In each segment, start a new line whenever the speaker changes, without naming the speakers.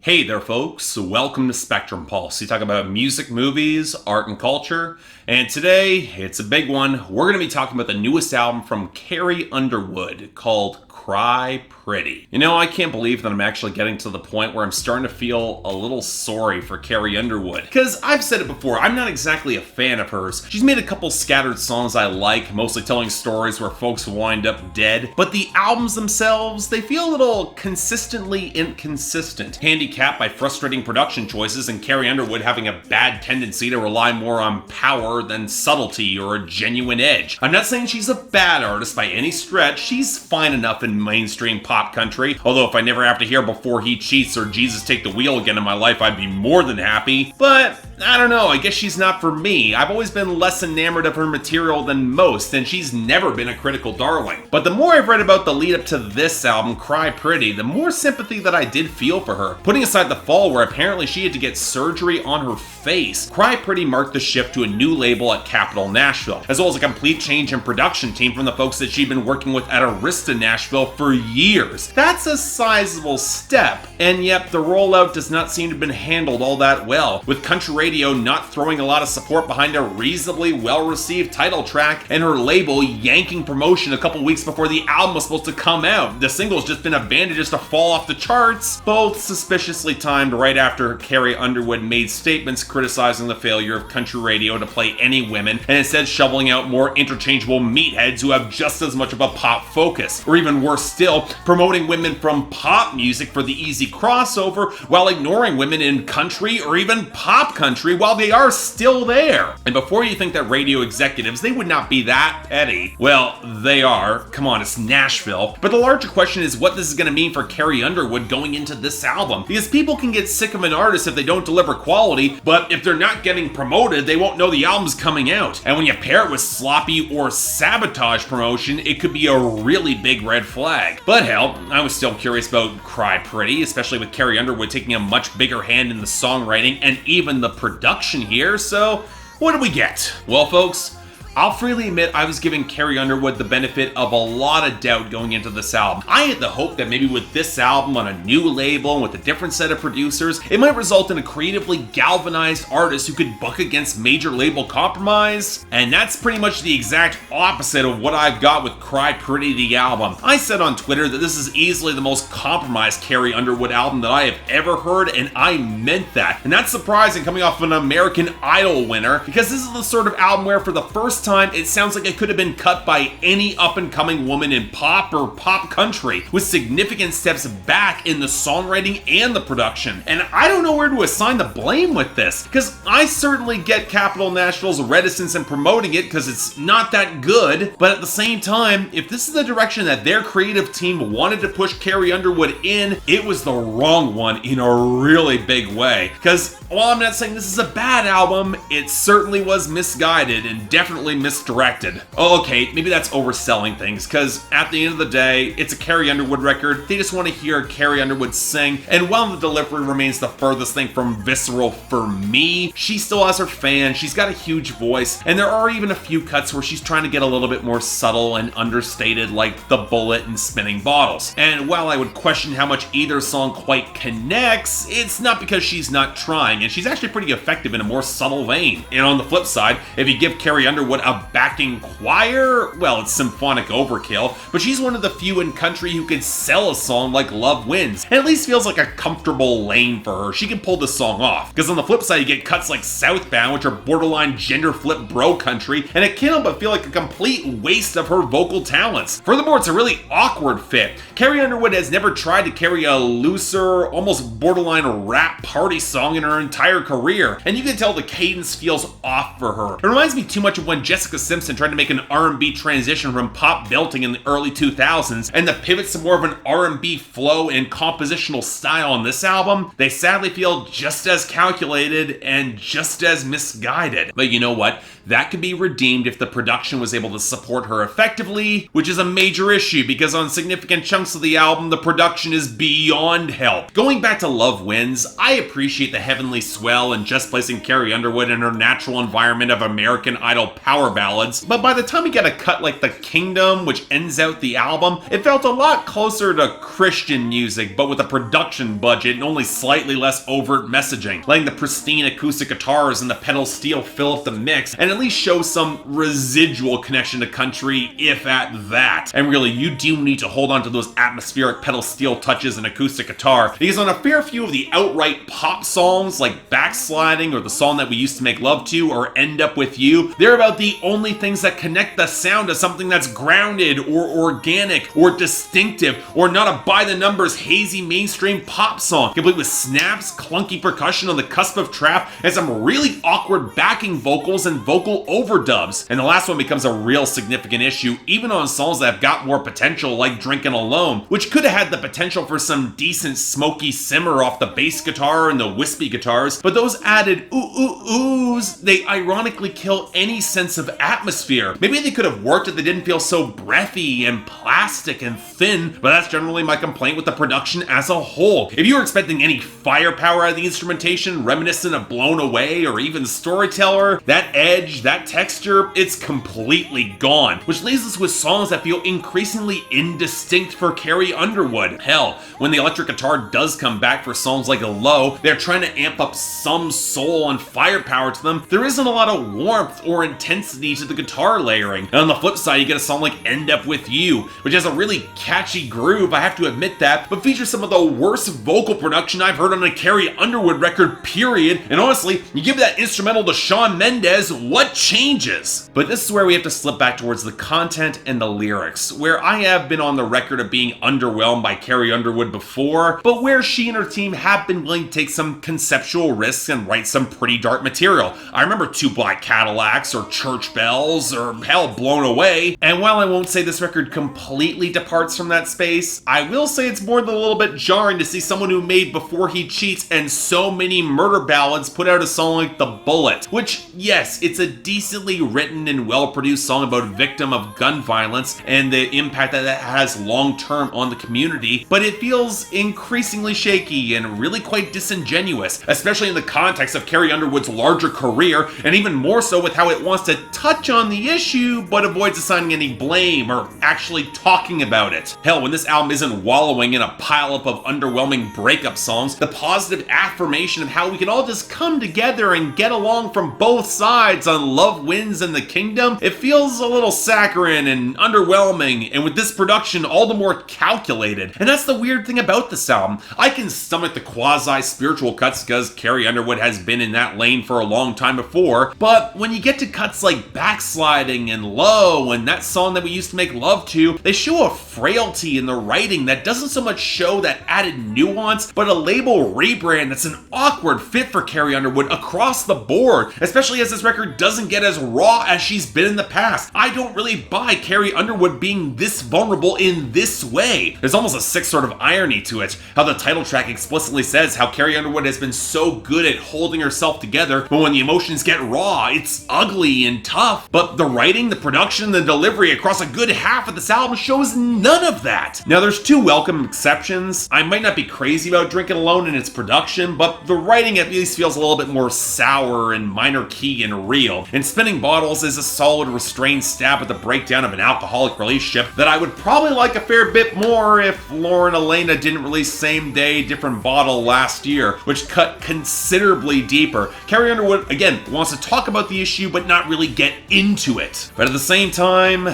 Hey there, folks. Welcome to Spectrum Pulse. We talk about music, movies, art, and culture. And today, it's a big one. We're going to be talking about the newest album from Carrie Underwood called Cry Pretty. You know, I can't believe that I'm actually getting to the point where I'm starting to feel a little sorry for Carrie Underwood. Because I've said it before, I'm not exactly a fan of hers. She's made a couple scattered songs I like, mostly telling stories where folks wind up dead. But the albums themselves, they feel a little consistently inconsistent. Handicapped by frustrating production choices and Carrie Underwood having a bad tendency to rely more on power than subtlety or a genuine edge. I'm not saying she's a bad artist by any stretch. She's fine enough in mainstream pop country, although if I never have to hear Before He Cheats or Jesus Take the Wheel again in my life, I'd be more than happy. But I don't know, I guess she's not for me. I've always been less enamored of her material than most, and she's never been a critical darling. But the more I've read about the lead up to this album, Cry Pretty, the more sympathy that I did feel for her. Putting aside the fall where apparently she had to get surgery on her face, Cry Pretty marked the shift to a new label at Capitol Nashville, as well as a complete change in production team from the folks that she'd been working with at Arista Nashville for years. That's a sizable step, and yet the rollout does not seem to have been handled all that well, with country radio not throwing a lot of support behind a reasonably well-received title track, and her label yanking promotion a couple weeks before the album was supposed to come out. The single's just been abandoned just to fall off the charts, both suspiciously timed right after Carrie Underwood made statements criticizing the failure of country radio to play any women, and instead shoveling out more interchangeable meatheads who have just as much of a pop focus. Or even worse still, promoting women from pop music for the easy crossover while ignoring women in country or even pop country while they are still there. And before you think that radio executives, they would not be that petty. Well, they are. Come on, it's Nashville. But the larger question is what this is going to mean for Carrie Underwood going into this album. Because people can get sick of an artist if they don't deliver quality, but if they're not getting promoted, they won't know the album's coming out. And when you pair it with sloppy or sabotage promotion, it could be a really big red flag. But hell, I was still curious about Cry Pretty, especially with Carrie Underwood taking a much bigger hand in the songwriting and even the production here, so what do we get? Well, folks, I'll freely admit I was giving Carrie Underwood the benefit of a lot of doubt going into this album. I had the hope that maybe with this album on a new label and with a different set of producers, it might result in a creatively galvanized artist who could buck against major label compromise. And that's pretty much the exact opposite of what I've got with Cry Pretty, the album. I said on Twitter that this is easily the most compromised Carrie Underwood album that I have ever heard, and I meant that. And that's surprising coming off an American Idol winner, because this is the sort of album where for the first time it sounds like it could have been cut by any up-and-coming woman in pop or pop country, with significant steps back in the songwriting and the production. And I don't know where to assign the blame with this, because I certainly get Capitol Nashville's reticence in promoting it because it's not that good, but at the same time, if this is the direction that their creative team wanted to push Carrie Underwood in, it was the wrong one in a really big way. Because while I'm not saying this is a bad album, it certainly was misguided and definitely misdirected. Oh, okay, maybe that's overselling things, because at the end of the day, it's a Carrie Underwood record. They just want to hear Carrie Underwood sing, and while the delivery remains the furthest thing from visceral for me, she still has her fans, she's got a huge voice, and there are even a few cuts where she's trying to get a little bit more subtle and understated, like The Bullet and Spinning Bottles. And while I would question how much either song quite connects, it's not because she's not trying, and she's actually pretty effective in a more subtle vein. And on the flip side, if you give Carrie Underwood a backing choir, well, it's symphonic overkill, but she's one of the few in country who could sell a song like Love Wins, and at least feels like a comfortable lane for her. She can pull this song off. Because on the flip side, you get cuts like Southbound, which are borderline gender flip bro country, and it can't help but feel like a complete waste of her vocal talents. Furthermore, it's a really awkward fit. Carrie Underwood has never tried to carry a looser, almost borderline rap party song in her entire career, and you can tell the cadence feels off for her. It reminds me too much of when Jessica Simpson tried to make an R&B transition from pop belting in the early 2000s, and the pivots to more of an R&B flow and compositional style on this album, they sadly feel just as calculated and just as misguided. But you know what? That could be redeemed if the production was able to support her effectively, which is a major issue because on significant chunks of the album, the production is beyond help. Going back to Love Wins, I appreciate the heavenly swell and just placing Carrie Underwood in her natural environment of American Idol power power ballads, but by the time we get a cut like The Kingdom, which ends out the album, it felt a lot closer to Christian music, but with a production budget and only slightly less overt messaging, letting the pristine acoustic guitars and the pedal steel fill up the mix, and at least show some residual connection to country, if at that. And really, you do need to hold on to those atmospheric pedal steel touches and acoustic guitar, because on a fair few of the outright pop songs like Backsliding or the song that we used to make love to or End Up With You, they're about the only things that connect the sound to something that's grounded or organic or distinctive, or not a by-the-numbers hazy mainstream pop song, complete with snaps, clunky percussion on the cusp of trap, and some really awkward backing vocals and vocal overdubs. And the last one becomes a real significant issue, even on songs that have got more potential, like Drinkin' Alone, which could have had the potential for some decent smoky simmer off the bass guitar and the wispy guitars, but those added oohs, they ironically kill any sense of atmosphere. Maybe they could have worked if they didn't feel so breathy and plastic and thin, but that's generally my complaint with the production as a whole. If you were expecting any firepower out of the instrumentation, reminiscent of Blown Away or even Storyteller, that edge, that texture, it's completely gone, which leaves us with songs that feel increasingly indistinct for Carrie Underwood. Hell, when the electric guitar does come back for songs like Low, they're trying to amp up some soul and firepower to them. There isn't a lot of warmth or intensity to the guitar layering. And on the flip side, you get a song like End Up With You, which has a really catchy groove, I have to admit that, but features some of the worst vocal production I've heard on a Carrie Underwood record, period. And honestly, you give that instrumental to Shawn Mendes, what changes? But this is where we have to slip back towards the content and the lyrics, where I have been on the record of being underwhelmed by Carrie Underwood before, but where she and her team have been willing to take some conceptual risks and write some pretty dark material. I remember Two Black Cadillacs, or Church Bells, or hell, Blown Away. And while I won't say this record completely departs from that space, I will say it's more than a little bit jarring to see someone who made Before He Cheats and So Many Murder Ballads put out a song like The Bullet, which, yes, it's a decently written and well-produced song about a victim of gun violence and the impact that that has long-term on the community, but it feels increasingly shaky and really quite disingenuous, especially in the context of Carrie Underwood's larger career, and even more so with how it wants to touch on the issue but avoids assigning any blame or actually talking about it. Hell, when this album isn't wallowing in a pileup of underwhelming breakup songs, the positive affirmation of how we can all just come together and get along from both sides on Love Wins and The Kingdom, it feels a little saccharine and underwhelming, and with this production all the more calculated. And that's the weird thing about this album. I can stomach the quasi-spiritual cuts because Carrie Underwood has been in that lane for a long time before, but when you get to cuts like Backsliding and Low and that song that we used to make love to, they show a frailty in the writing that doesn't so much show that added nuance, but a label rebrand that's an awkward fit for Carrie Underwood across the board, especially as this record doesn't get as raw as she's been in the past. I don't really buy Carrie Underwood being this vulnerable in this way. There's almost a sick sort of irony to it, how the title track explicitly says how Carrie Underwood has been so good at holding herself together, but when the emotions get raw, it's ugly and tough. But the writing, the production, the delivery across a good half of this album shows none of that. Now there's two welcome exceptions. I might not be crazy about Drinkin' Alone in its production, but the writing at least feels a little bit more sour and minor key and real. And Spinning Bottles is a solid restrained stab at the breakdown of an alcoholic relationship that I would probably like a fair bit more if Lauren Elena didn't release Same Day, Different Bottle last year, which cut considerably deeper. Carrie Underwood, again, wants to talk about the issue but not really get into it. But at the same time,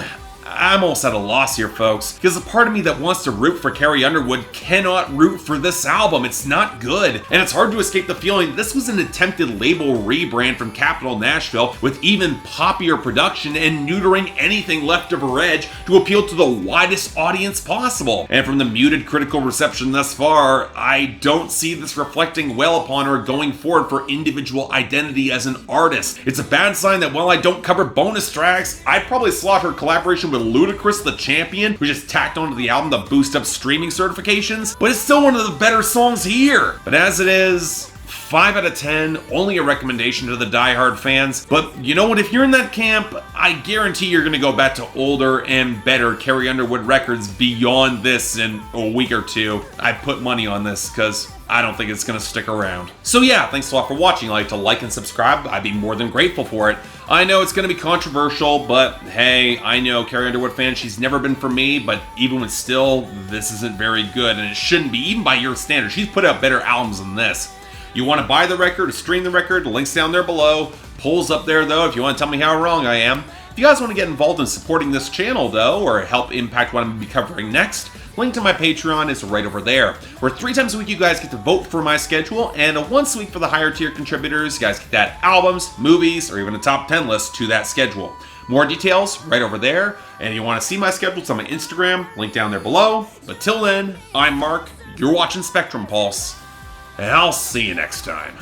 I'm almost at a loss here, folks, because the part of me that wants to root for Carrie Underwood cannot root for this album. It's not good, and it's hard to escape the feeling this was an attempted label rebrand from Capitol Nashville with even poppier production and neutering anything left of her edge to appeal to the widest audience possible. And from the muted critical reception thus far, I don't see this reflecting well upon her going forward for individual identity as an artist. It's a bad sign that while I don't cover bonus tracks, I'd probably slot her collaboration with Ludacris The Champion, who just tacked onto the album to boost up streaming certifications, but it's still one of the better songs here. But as it is, 5 out of 10, only a recommendation to the diehard fans. But you know what, if you're in that camp, I guarantee you're gonna go back to older and better Carrie Underwood records beyond this in a week or two. I put money on this, because I don't think it's going to stick around. So yeah, thanks a lot for watching. I'd like to like and subscribe. I'd be more than grateful for it. I know it's going to be controversial, but hey, I know Carrie Underwood fan, she's never been for me, but even when still, this isn't very good, and it shouldn't be, even by your standards. She's put out better albums than this. You want to buy the record or stream the record, the link's down there below. Polls up there though, if you want to tell me how wrong I am. If you guys want to get involved in supporting this channel though, or help impact what I'm going to be covering next, link to my Patreon is right over there, where 3 times a week you guys get to vote for my schedule, and once a week for the higher tier contributors, you guys get to add albums, movies, or even a top 10 list to that schedule. More details right over there, and if you want to see my schedule, it's on my Instagram, link down there below. But till then, I'm Mark, you're watching Spectrum Pulse, and I'll see you next time.